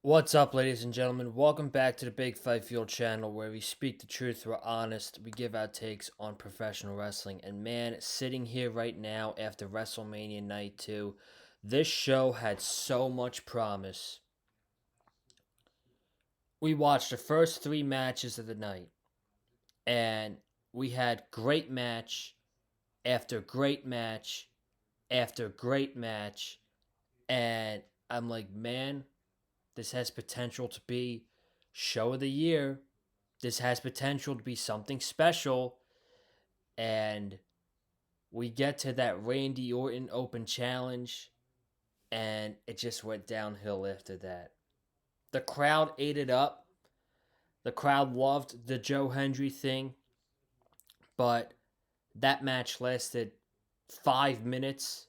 What's up, ladies and gentlemen? Welcome back to the Big Fight Field channel where we speak the truth, we're honest, we give our takes on professional wrestling. And man, sitting here right now after Wrestlemania Night 2, this show had so much promise. We watched the first three matches of the night, and we had great match after great match after great match. And I'm like, man, this has potential to be show of the year. This has potential to be something special. And we get to that Randy Orton Open Challenge, and it just went downhill after that. The crowd ate it up. The crowd loved the Joe Hendry thing, but that match lasted 5 minutes,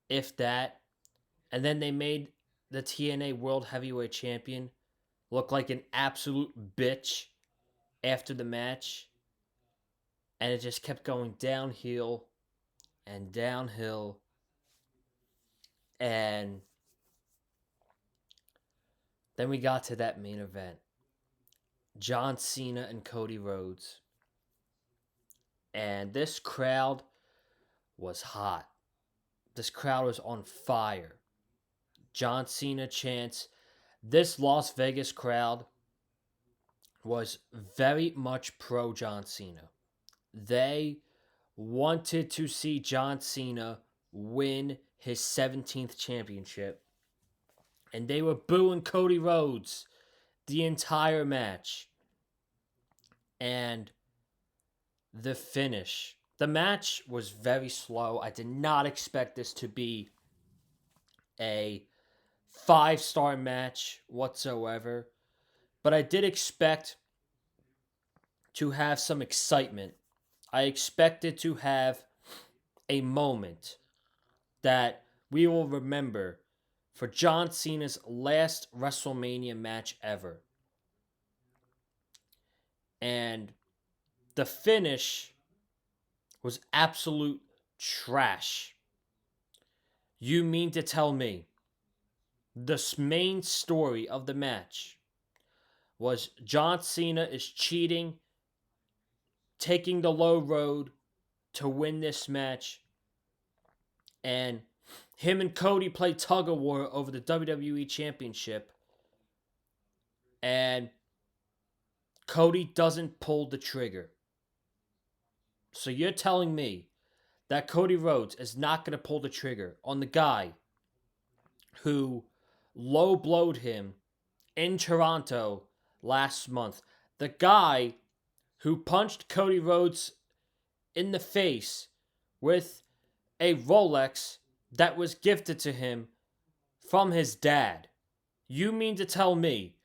if that. And then they made the TNA World Heavyweight Champion look like an absolute bitch after the match. And it just kept going downhill and downhill. And then we got to that main event, John Cena and Cody Rhodes. And this crowd was hot. This crowd was on fire. John Cena chants. This Las Vegas crowd was very much pro John Cena. They wanted to see John Cena win his 17th championship. And they were booing Cody Rhodes the entire match. And the finish. The match was very slow. I did not expect this to be a 5-star match whatsoever. But I did expect to have some excitement. I expected to have a moment that we will remember for John Cena's last WrestleMania match ever. And the finish was absolute trash. You mean to tell me the main story of the match was John Cena is cheating, taking the low road to win this match, and him and Cody play tug of war over the WWE Championship, and Cody doesn't pull the trigger. So you're telling me that Cody Rhodes is not going to pull the trigger on the guy who low blowed him in Toronto last month? The guy who punched Cody Rhodes in the face with a Rolex that was gifted to him from his dad. You mean to tell me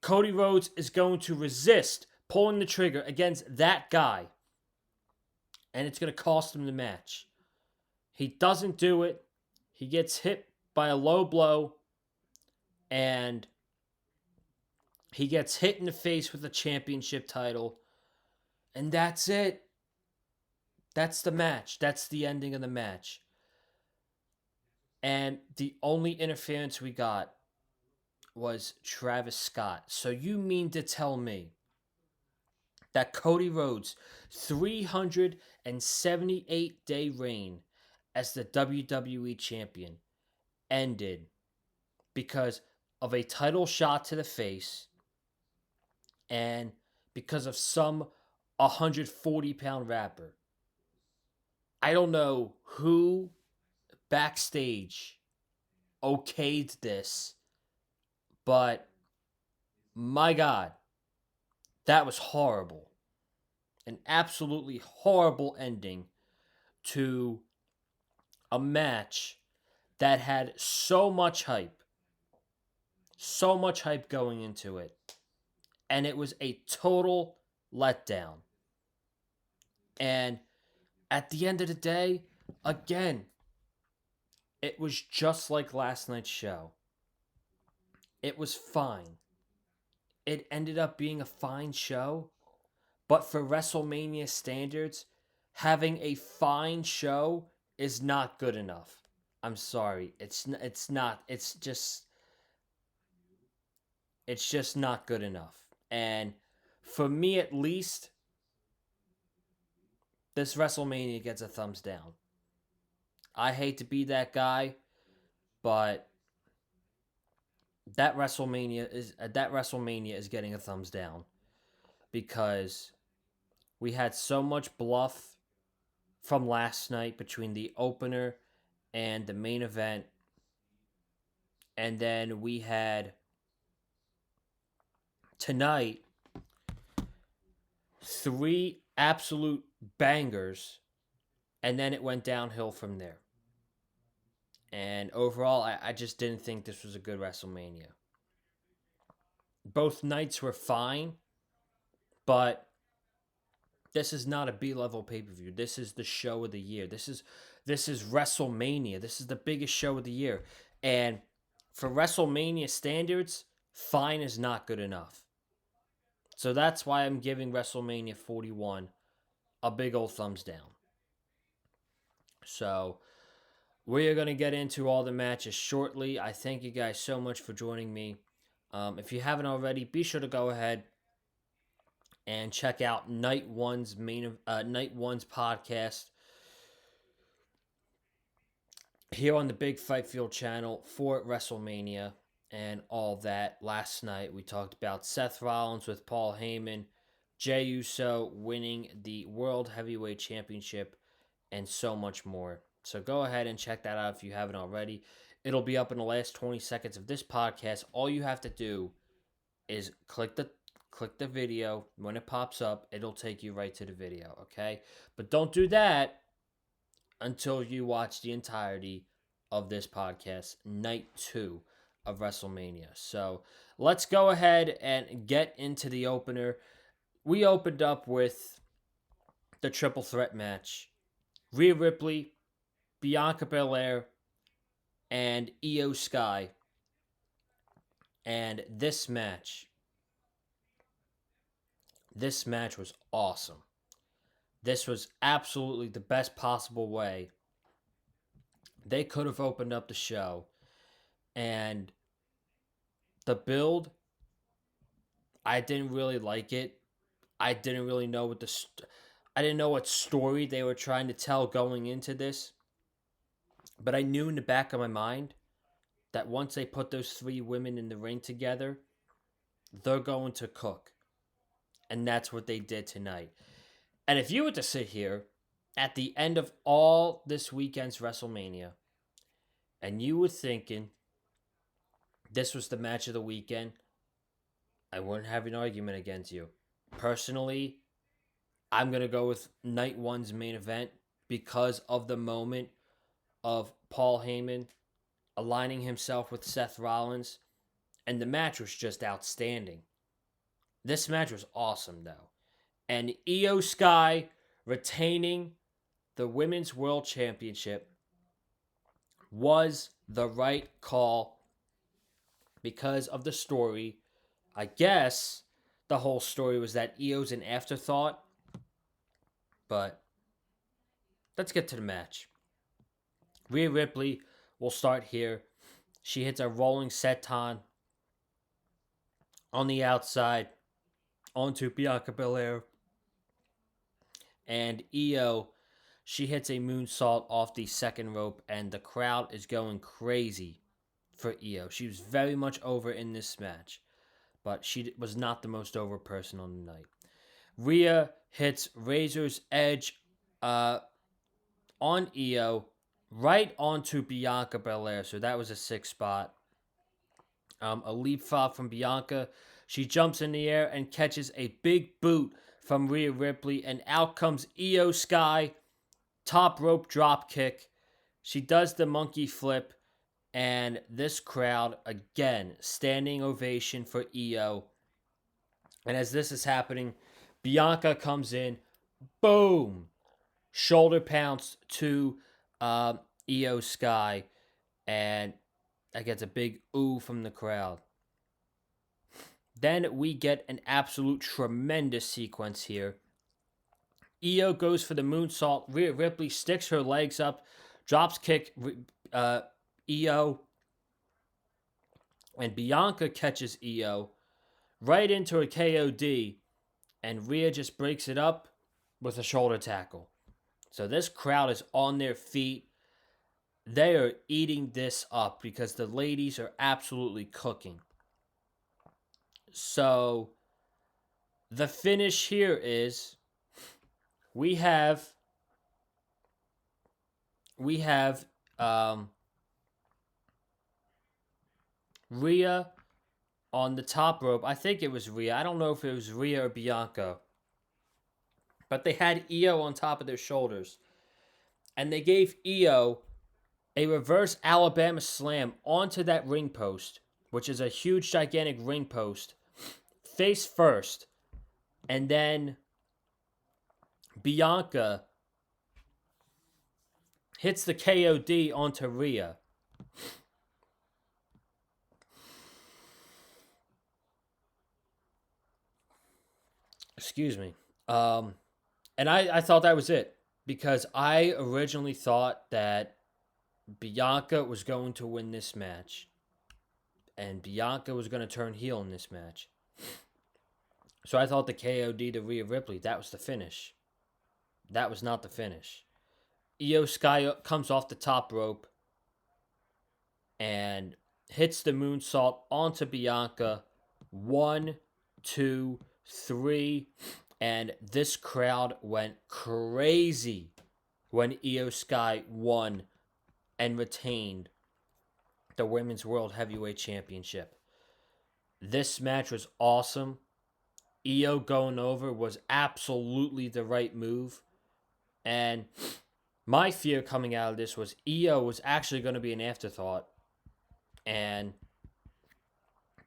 Cody Rhodes is going to resist pulling the trigger against that guy, and it's going to cost him the match? He doesn't do it. He gets hit by a low blow, and he gets hit in the face with the championship title, and that's it. That's the match. That's the ending of the match. And the only interference we got was Travis Scott. So you mean to tell me that Cody Rhodes' 378-day reign as the WWE champion ended because of a title shot to the face and because of some 140-pound rapper? I don't know who backstage okayed this, but my God, that was horrible. An absolutely horrible ending to a match that had so much hype going into it, and it was a total letdown. And at the end of the day, again, it was just like last night's show. It was fine. It ended up being a fine show, but for WrestleMania standards, having a fine show is not good enough. I'm sorry. It's not. It's just It's just not good enough. And for me at least, this WrestleMania gets a thumbs down. I hate to be that guy, but that WrestleMania is getting a thumbs down because we had so much bluff from last night between the opener and the main event, and then we had tonight three absolute bangers, and then it went downhill from there. And overall, I just didn't think this was a good WrestleMania. Both nights were fine, but this is not a B-level pay-per-view. This is the show of the year. This is WrestleMania. This is the biggest show of the year. And for WrestleMania standards, fine is not good enough. So that's why I'm giving WrestleMania 41 a big old thumbs down. So we are going to get into all the matches shortly. I thank you guys so much for joining me. If you haven't already, be sure to go ahead and check out Night One's podcast here on the Big Fight Field channel for WrestleMania and all that. Last night we talked about Seth Rollins with Paul Heyman, Jey Uso winning the World Heavyweight Championship, and so much more. So go ahead and check that out if you haven't already. It'll be up in the last 20 seconds of this podcast. All you have to do is click the video. When it pops up, it'll take you right to the video, okay? But don't do that until you watch the entirety of this podcast, night 2 of WrestleMania. So let's go ahead and get into the opener. We opened up with the triple threat match. Rhea Ripley, Bianca Belair, and Io Sky. And this match was awesome. This was absolutely the best possible way they could have opened up the show. And the build, I didn't really like it. I didn't really know I didn't know what story they were trying to tell going into this. But I knew in the back of my mind that once they put those three women in the ring together, they're going to cook. And that's what they did tonight. And if you were to sit here at the end of all this weekend's WrestleMania, and you were thinking this was the match of the weekend, I wouldn't have an argument against you. Personally, I'm going to go with night one's main event because of the moment of Paul Heyman aligning himself with Seth Rollins, and the match was just outstanding. This match was awesome, though. And Io Sky retaining the Women's World Championship was the right call because of the story. I guess the whole story was that Io's an afterthought. But let's get to the match. Rhea Ripley will start here. She hits a rolling senton on the outside onto Bianca Belair. And Io, she hits a moonsault off the second rope, and the crowd is going crazy for Io. She was very much over in this match, but she was not the most over person on the night. Rhea hits Razor's Edge on Io right onto Bianca Belair, so that was a 6 spot. A leapfrog from Bianca. She jumps in the air and catches a big boot from Rhea Ripley, and out comes Io Sky. Top rope drop kick. She does the monkey flip, and this crowd, again, standing ovation for Io. And as this is happening, Bianca comes in, boom, shoulder pounce to Io Sky, and that gets a big ooh from the crowd. Then we get an absolute tremendous sequence here. Io goes for the moonsault. Rhea Ripley sticks her legs up, drops kick Io, and Bianca catches Io. right into a KOD, and Rhea just breaks it up with a shoulder tackle. So this crowd is on their feet. They are eating this up because the ladies are absolutely cooking. So the finish here is we have we have um, Rhea on the top rope. I think it was Rhea. I don't know if it was Rhea or Bianca, but they had Io on top of their shoulders, and they gave Io a reverse Alabama slam onto that ring post, which is a huge, gigantic ring post, face first, and then Bianca hits the KOD onto Rhea. Excuse me. And I thought that was it because I originally thought that Bianca was going to win this match and Bianca was going to turn heel in this match. So I thought the KOD to Rhea Ripley, that was the finish. That was not the finish. Io Sky comes off the top rope and hits the moonsault onto Bianca. 1, 2, 3. And this crowd went crazy when Io Sky won and retained the Women's World Heavyweight Championship. This match was awesome. Io going over was absolutely the right move. And my fear coming out of this was Io was actually going to be an afterthought. And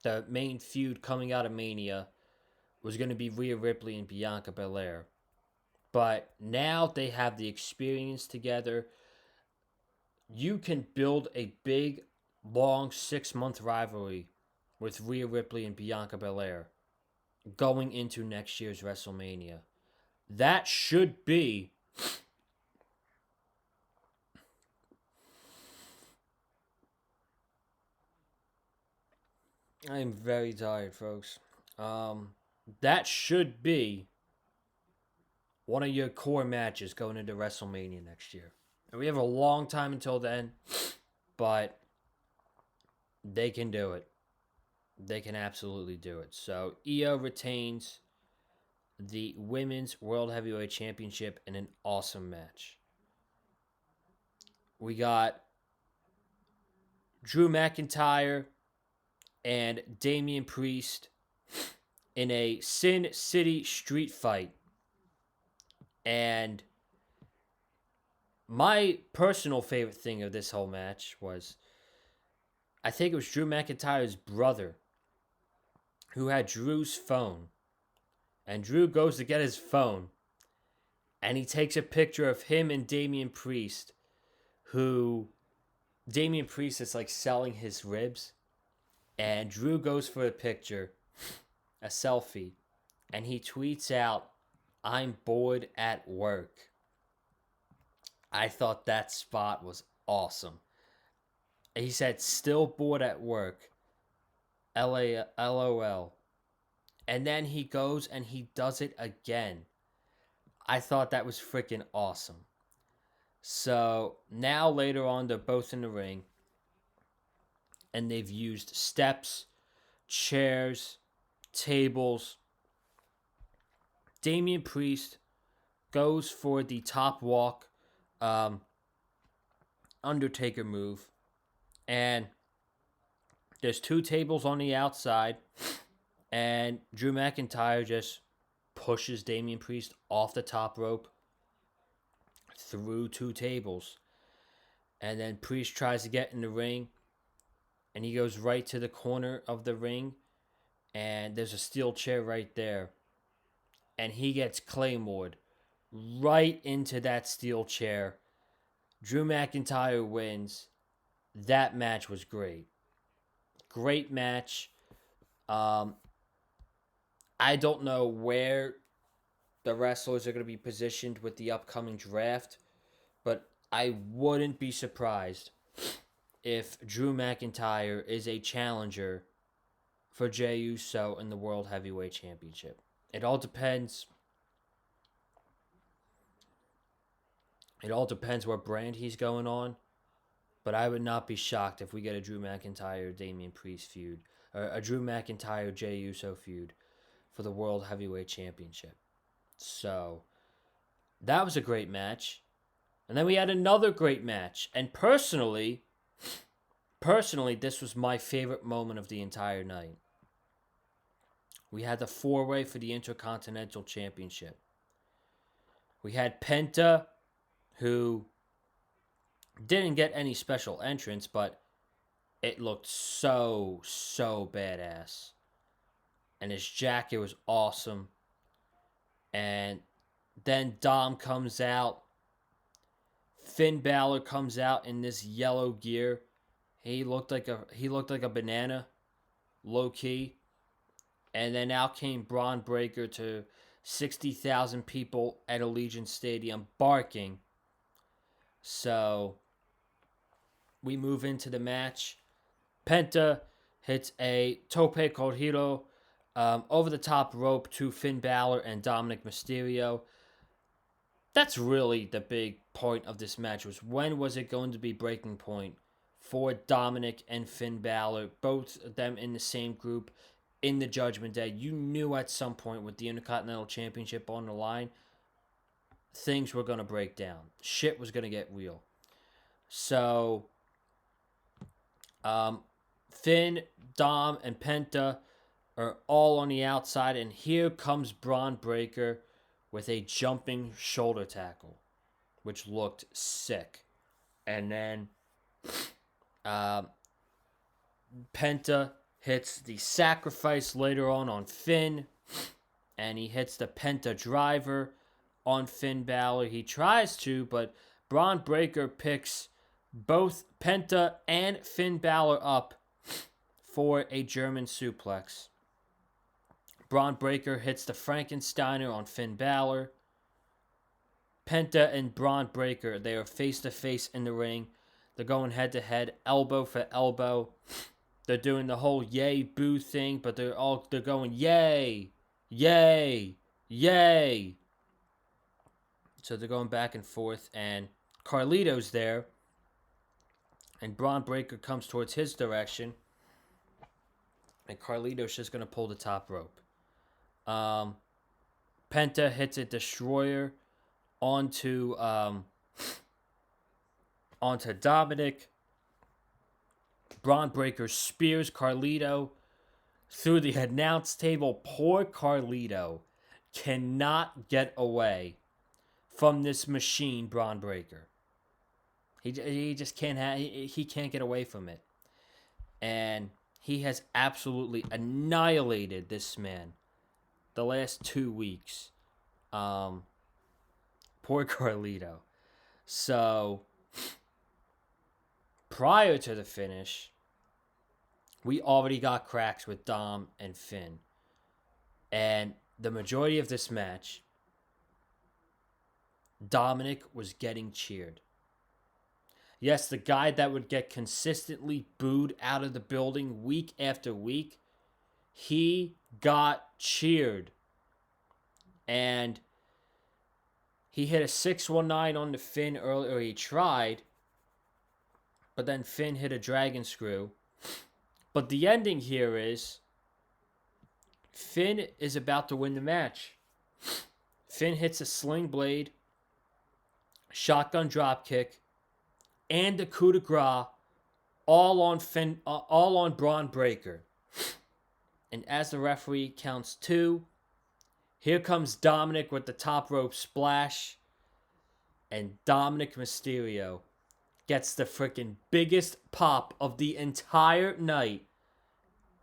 the main feud coming out of Mania was going to be Rhea Ripley and Bianca Belair. But now they have the experience together. You can build a big, long 6-month rivalry with Rhea Ripley and Bianca Belair going into next year's WrestleMania. That should be I am very tired, folks. That should be one of your core matches going into WrestleMania next year. And we have a long time until then, but they can do it. They can absolutely do it. So Io retains the Women's World Heavyweight Championship in an awesome match. We got Drew McIntyre and Damian Priest in a Sin City street fight. And my personal favorite thing of this whole match was I think it was Drew McIntyre's brother who had Drew's phone. And Drew goes to get his phone. And he takes a picture of him and Damian Priest, who Damian Priest is like selling his ribs. And Drew goes for a picture, a selfie, and he tweets out, "I'm bored at work." I thought that spot was awesome. He said, "Still bored at work. LOL." And then he goes and he does it again. I thought that was freaking awesome. So now later on, they're both in the ring. And they've used steps, chairs, tables. Damian Priest goes for the top walk Undertaker move. And there's 2 tables on the outside. And Drew McIntyre just pushes Damian Priest off the top rope through 2 tables. And then Priest tries to get in the ring. And he goes right to the corner of the ring. And there's a steel chair right there. And he gets Claymored right into that steel chair. Drew McIntyre wins. That match was great. Great match. I don't know where the wrestlers are going to be positioned with the upcoming draft, but I wouldn't be surprised if Drew McIntyre is a challenger for Jey Uso in the World Heavyweight Championship. It all depends. It all depends what brand he's going on. But I would not be shocked if we get a Drew McIntyre Damian Priest feud, or a Drew McIntyre Jey Uso feud for the World Heavyweight Championship. So that was a great match. And then we had another great match. And personally, this was my favorite moment of the entire night. We had the 4-way for the Intercontinental Championship. We had Penta, who didn't get any special entrance, but it looked so badass. And his jacket was awesome. And then Dom comes out. Finn Balor comes out in this yellow gear. He looked like a banana, low key. And then out came Braun Breaker to 60,000 people at Allegiant Stadium barking. So we move into the match. Penta hits a tope con hilo over the top rope to Finn Balor and Dominic Mysterio. That's really the big point of this match, was when was it going to be breaking point for Dominic and Finn Balor, both of them in the same group in the Judgment Day. You knew at some point with the Intercontinental Championship on the line, things were going to break down. Shit was going to get real. So, Finn, Dom, and Penta are all on the outside, and here comes Braun Breaker with a jumping shoulder tackle, which looked sick. And then Penta hits the sacrifice later on Finn, and he hits the Penta driver on Finn Balor. He tries to, but Braun Breaker picks both Penta and Finn Balor up for a German suplex. Braun Breaker hits the Frankensteiner on Finn Balor. Penta and Braun Breaker, they are face to face in the ring. They're going head to head, elbow for elbow. They're doing the whole yay boo thing, but they're going yay, yay, yay. So they're going back and forth, and Carlito's there, and Braun Breaker comes towards his direction, and Carlito's just going to pull the top rope. Penta hits a destroyer onto Dominic. Braun Breaker spears Carlito through the announce table. Poor Carlito cannot get away from this machine, Braun Breaker. He just he can't get away from it. And he has absolutely annihilated this man the last 2 weeks. Poor Carlito. So, prior to the finish, we already got cracks with Dom and Finn. And the majority of this match, Dominic was getting cheered. Yes, the guy that would get consistently booed out of the building week after week, he got cheered. And he hit a 619 on the Finn earlier. He tried, but then Finn hit a dragon screw. But the ending here is Finn is about to win the match. Finn hits a sling blade, shotgun drop kick, and the coup de grace, all on Braun Breaker. And as the referee counts 2, here comes Dominic with the top rope splash, and Dominic Mysterio gets the freaking biggest pop of the entire night,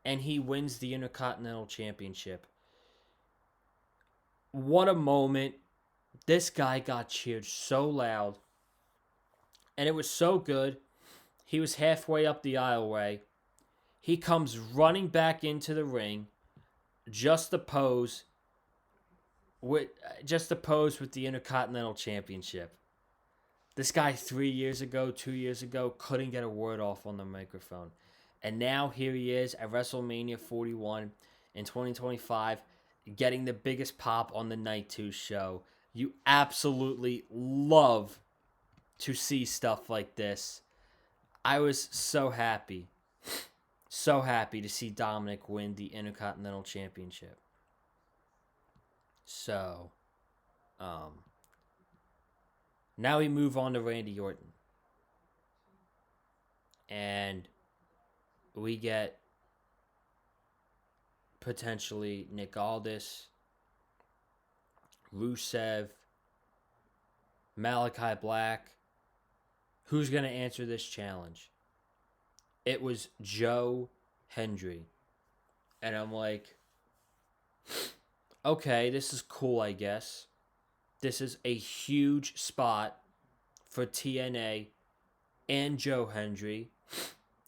and he wins the Intercontinental Championship. What a moment. This guy got cheered so loud. And it was so good. He was halfway up the aisleway. He comes running back into the ring just to pose with the Intercontinental Championship. This guy 3 years ago, 2 years ago, couldn't get a word off on the microphone. And now here he is at WrestleMania 41 in 2025, getting the biggest pop on the Night 2 show. You absolutely love to see stuff like this. I was so happy. So happy to see Dominic win the Intercontinental Championship. So, um, now we move on to Randy Orton. And we get potentially Nick Aldis, Rusev, Malachi Black. Who's going to answer this challenge? It was Joe Hendry. And I'm like, okay, this is cool, I guess. This is a huge spot for TNA and Joe Hendry.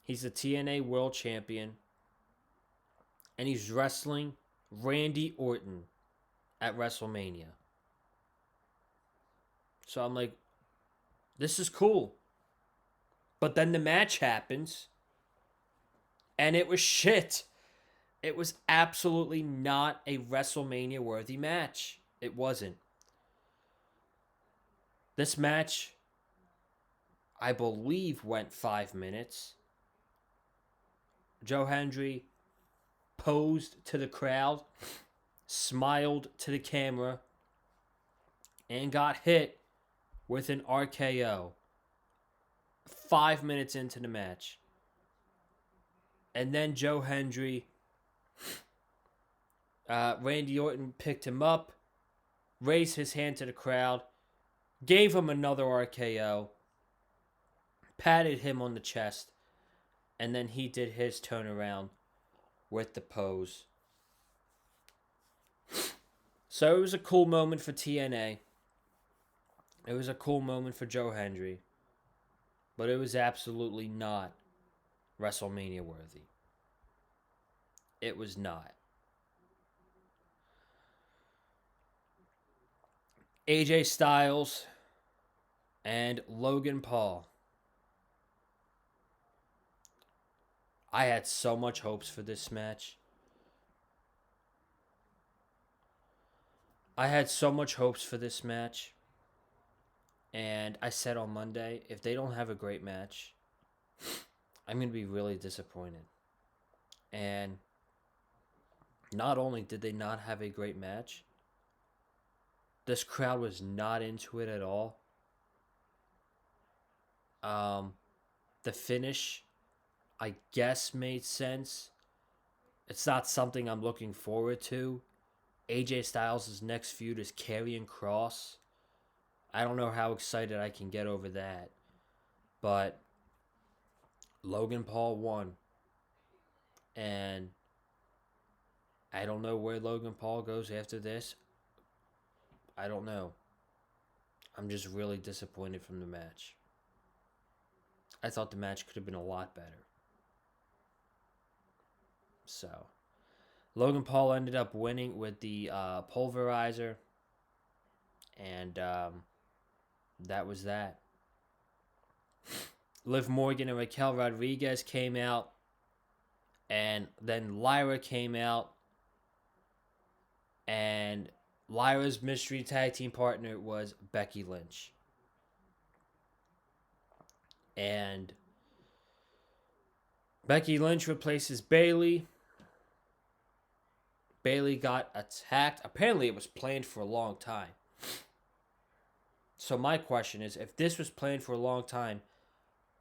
He's the TNA World Champion. And he's wrestling Randy Orton at WrestleMania. So I'm like, this is cool. But then the match happens. And it was shit. It was absolutely not a WrestleMania worthy match. It wasn't. This match, I believe, went 5 minutes. Joe Hendry posed to the crowd, smiled to the camera, and got hit with an RKO 5 minutes into the match. And then Joe Hendry, Randy Orton picked him up, raised his hand to the crowd, gave him another RKO, patted him on the chest, and then he did his turnaround with the pose. So it was a cool moment for TNA. It was a cool moment for Joe Hendry. But it was absolutely not WrestleMania worthy. It was not. AJ Styles and Logan Paul. I had so much hopes for this match. And I said on Monday, if they don't have a great match, I'm going to be really disappointed. And not only did they not have a great match, this crowd was not into it at all. The finish, I guess, made sense. It's not something I'm looking forward to. AJ Styles' next feud is Karrion Kross. I don't know how excited I can get over that. But Logan Paul won. And I don't know where Logan Paul goes after this. I don't know. I'm just really disappointed from the match. I thought the match could have been a lot better. So, Logan Paul ended up winning with the pulverizer. And that was that. Liv Morgan and Raquel Rodriguez came out. And then Lyra came out. And Lyra's mystery tag team partner was Becky Lynch. And Becky Lynch replaces Bayley. Bayley got attacked. Apparently it was planned for a long time. So my question is, if this was planned for a long time,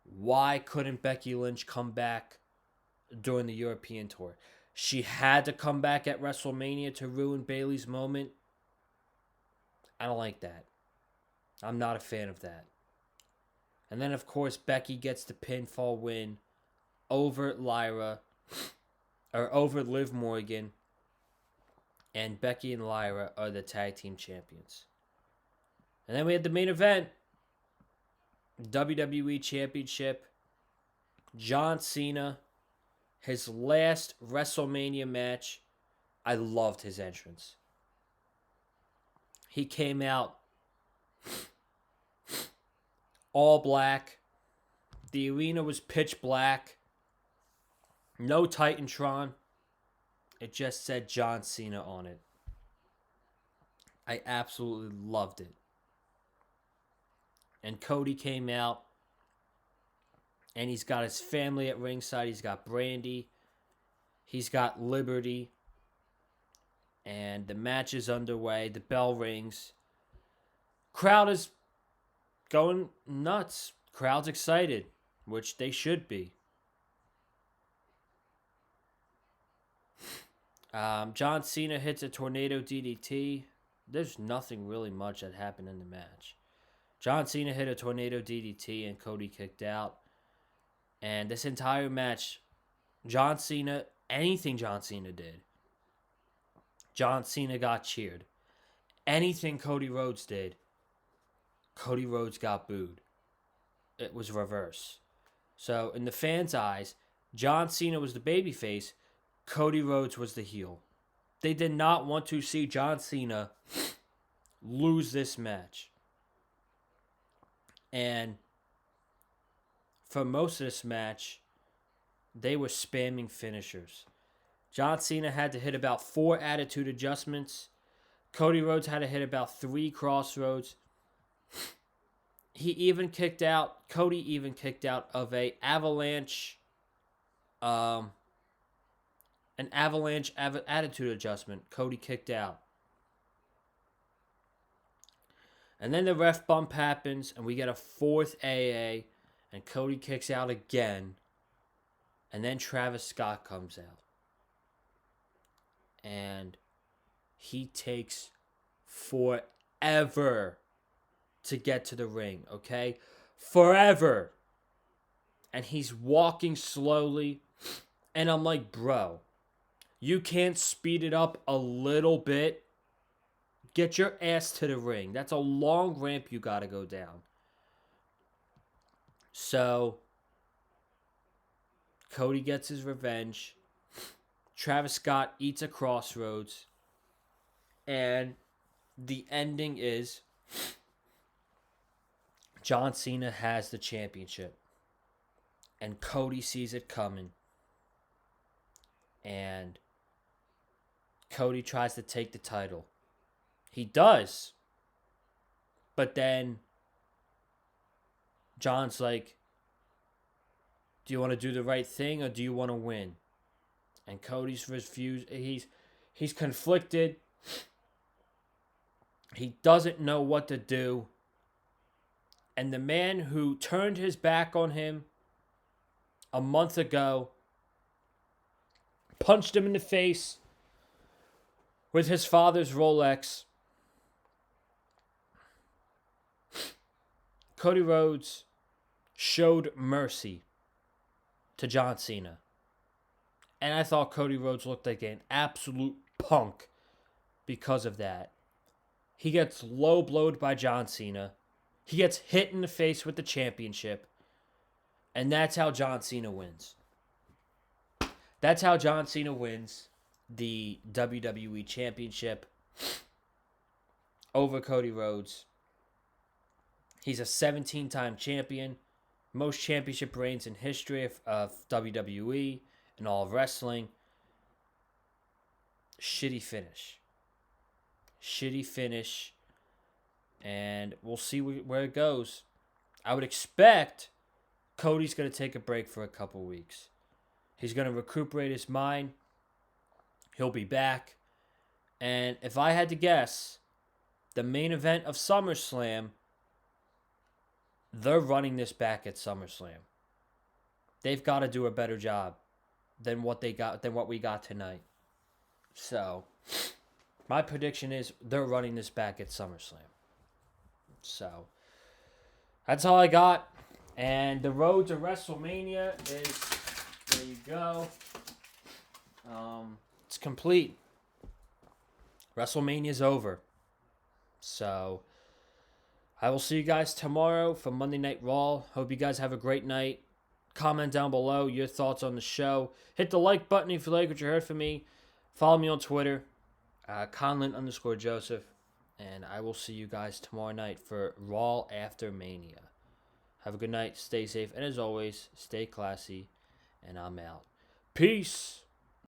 why couldn't Becky Lynch come back during the European tour? She had to come back at WrestleMania to ruin Bayley's moment. I don't like that. I'm not a fan of that. And then, of course, Becky gets the pinfall win over over Liv Morgan. And Becky and Lyra are the tag team champions. And then we had the main event. WWE Championship. John Cena. His last WrestleMania match. I loved his entrance. He came out all black. The arena was pitch black. No Titantron. It just said John Cena on it. I absolutely loved it. And Cody came out, and he's got his family at ringside. He's got Brandy. He's got Liberty. And the match is underway. The bell rings. Crowd is going nuts. Crowd's excited, which they should be. John Cena hits a tornado DDT. There's nothing really much that happened in the match. John Cena hit a tornado DDT and Cody kicked out. And this entire match, John Cena, anything John Cena did, John Cena got cheered. Anything Cody Rhodes did, Cody Rhodes got booed. It was reverse. So in the fans' eyes, John Cena was the babyface, Cody Rhodes was the heel. They did not want to see John Cena lose this match. And for most of this match, they were spamming finishers. John Cena had to hit about 4 attitude adjustments. Cody Rhodes had to hit about 3 crossroads. Cody even kicked out of an avalanche attitude adjustment. Cody kicked out. And then the ref bump happens, and we get a 4th AA, and Cody kicks out again. And then Travis Scott comes out. And he takes forever to get to the ring, okay? Forever. And he's walking slowly. And I'm like, bro, you can't speed it up a little bit? Get your ass to the ring. That's a long ramp you got to go down. So, Cody gets his revenge. Travis Scott eats a crossroads. And the ending is John Cena has the championship. And Cody sees it coming. And Cody tries to take the title. He does. But then John's like, do you want to do the right thing or do you want to win? And Cody's refused. He's conflicted. He doesn't know what to do. And the man who turned his back on him a month ago punched him in the face with his father's Rolex. Cody Rhodes showed mercy to John Cena. And I thought Cody Rhodes looked like an absolute punk because of that. He gets low blowed by John Cena. He gets hit in the face with the championship. And that's how John Cena wins. That's how John Cena wins the WWE Championship over Cody Rhodes. He's a 17-time champion. Most championship reigns in history of WWE and all of wrestling. Shitty finish. And we'll see where it goes. I would expect Cody's going to take a break for a couple weeks. He's going to recuperate his mind. He'll be back. And if I had to guess, the main event of SummerSlam, they're running this back at SummerSlam. They've got to do a better job than what we got tonight. So, my prediction is they're running this back at SummerSlam. So, that's all I got. And the road to WrestleMania is, there you go. It's complete. WrestleMania's over. So, I will see you guys tomorrow for Monday Night Raw. Hope you guys have a great night. Comment down below your thoughts on the show. Hit the like button if you like what you heard from me. Follow me on Twitter, Conlin_Joseph. And I will see you guys tomorrow night for Raw After Mania. Have a good night. Stay safe. And as always, stay classy. And I'm out. Peace.